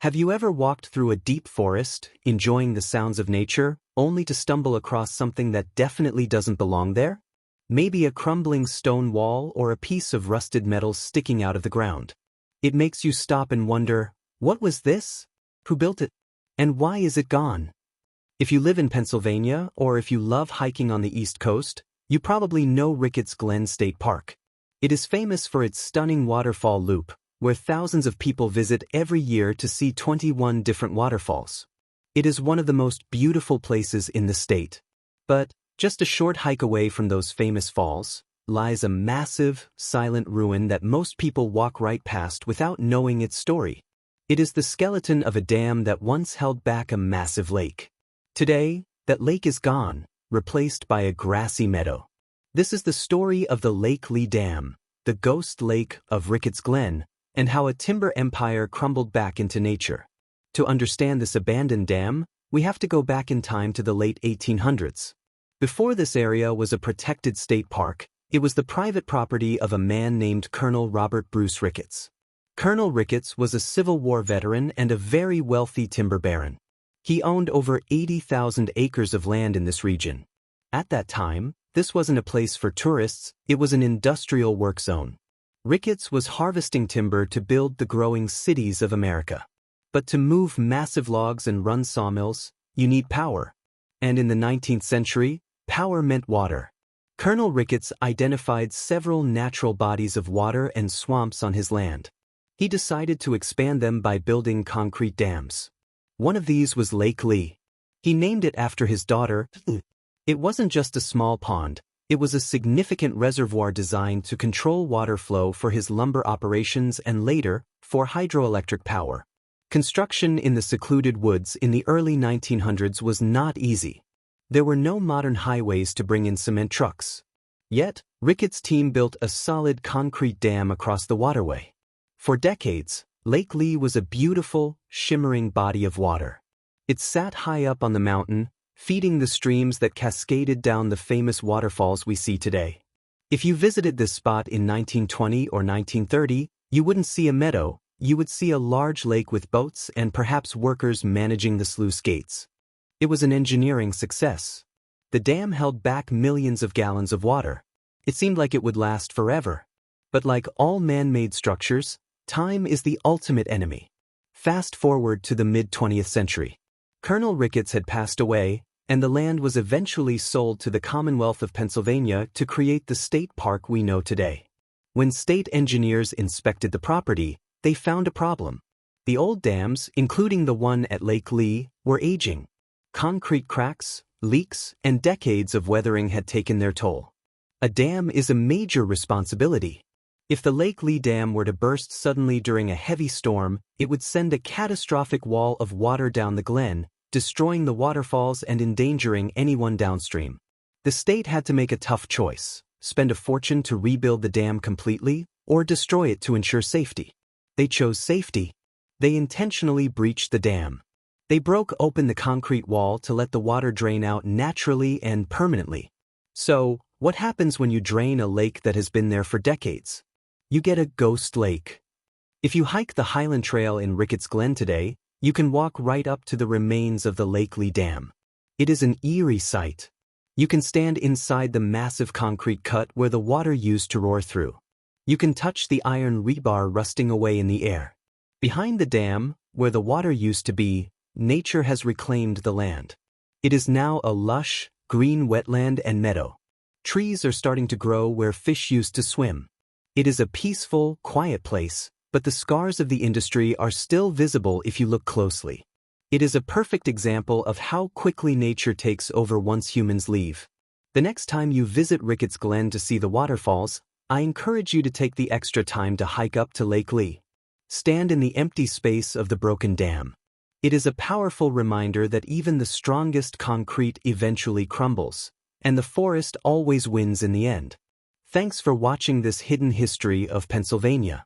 Have you ever walked through a deep forest, enjoying the sounds of nature, only to stumble across something that definitely doesn't belong there? Maybe a crumbling stone wall or a piece of rusted metal sticking out of the ground. It makes you stop and wonder, what was this? Who built it? And why is it gone? If you live in Pennsylvania, or if you love hiking on the East Coast, you probably know Ricketts Glen State Park. It is famous for its stunning waterfall loop, where thousands of people visit every year to see 21 different waterfalls. It is one of the most beautiful places in the state. But, just a short hike away from those famous falls, lies a massive, silent ruin that most people walk right past without knowing its story. It is the skeleton of a dam that once held back a massive lake. Today, that lake is gone, replaced by a grassy meadow. This is the story of the Lake Leigh Dam, the ghost lake of Ricketts Glen, and how a timber empire crumbled back into nature. To understand this abandoned dam, we have to go back in time to the late 1800s. Before this area was a protected state park, it was the private property of a man named Colonel Robert Bruce Ricketts. Colonel Ricketts was a Civil War veteran and a very wealthy timber baron. He owned over 80,000 acres of land in this region. At that time, this wasn't a place for tourists, it was an industrial work zone. Ricketts was harvesting timber to build the growing cities of America. But to move massive logs and run sawmills, you need power. And in the 19th century, power meant water. Colonel Ricketts identified several natural bodies of water and swamps on his land. He decided to expand them by building concrete dams. One of these was Lake Leigh. He named it after his daughter. It wasn't just a small pond. It was a significant reservoir designed to control water flow for his lumber operations and later, for hydroelectric power. Construction in the secluded woods in the early 1900s was not easy. There were no modern highways to bring in cement trucks. Yet, Ricketts' team built a solid concrete dam across the waterway. For decades, Lake Leigh was a beautiful, shimmering body of water. It sat high up on the mountain, feeding the streams that cascaded down the famous waterfalls we see today. If you visited this spot in 1920 or 1930, you wouldn't see a meadow, you would see a large lake with boats and perhaps workers managing the sluice gates. It was an engineering success. The dam held back millions of gallons of water. It seemed like it would last forever. But like all man-made structures, time is the ultimate enemy. Fast forward to the mid-20th century. Colonel Ricketts had passed away, and the land was eventually sold to the Commonwealth of Pennsylvania to create the state park we know today. When state engineers inspected the property, they found a problem. The old dams, including the one at Lake Leigh, were aging. Concrete cracks, leaks, and decades of weathering had taken their toll. A dam is a major responsibility. If the Lake Leigh Dam were to burst suddenly during a heavy storm, it would send a catastrophic wall of water down the glen, destroying the waterfalls and endangering anyone downstream. The state had to make a tough choice: spend a fortune to rebuild the dam completely, or destroy it to ensure safety. They chose safety. They intentionally breached the dam. They broke open the concrete wall to let the water drain out naturally and permanently. So, what happens when you drain a lake that has been there for decades? You get a ghost lake. If you hike the Highland Trail in Ricketts Glen today, you can walk right up to the remains of the Lake Leigh Dam. It is an eerie sight. You can stand inside the massive concrete cut where the water used to roar through. You can touch the iron rebar rusting away in the air. Behind the dam, where the water used to be, nature has reclaimed the land. It is now a lush, green wetland and meadow. Trees are starting to grow where fish used to swim. It is a peaceful, quiet place, but the scars of the industry are still visible if you look closely. It is a perfect example of how quickly nature takes over once humans leave. The next time you visit Ricketts Glen to see the waterfalls, I encourage you to take the extra time to hike up to Lake Leigh. Stand in the empty space of the broken dam. It is a powerful reminder that even the strongest concrete eventually crumbles, and the forest always wins in the end. Thanks for watching this hidden history of Pennsylvania.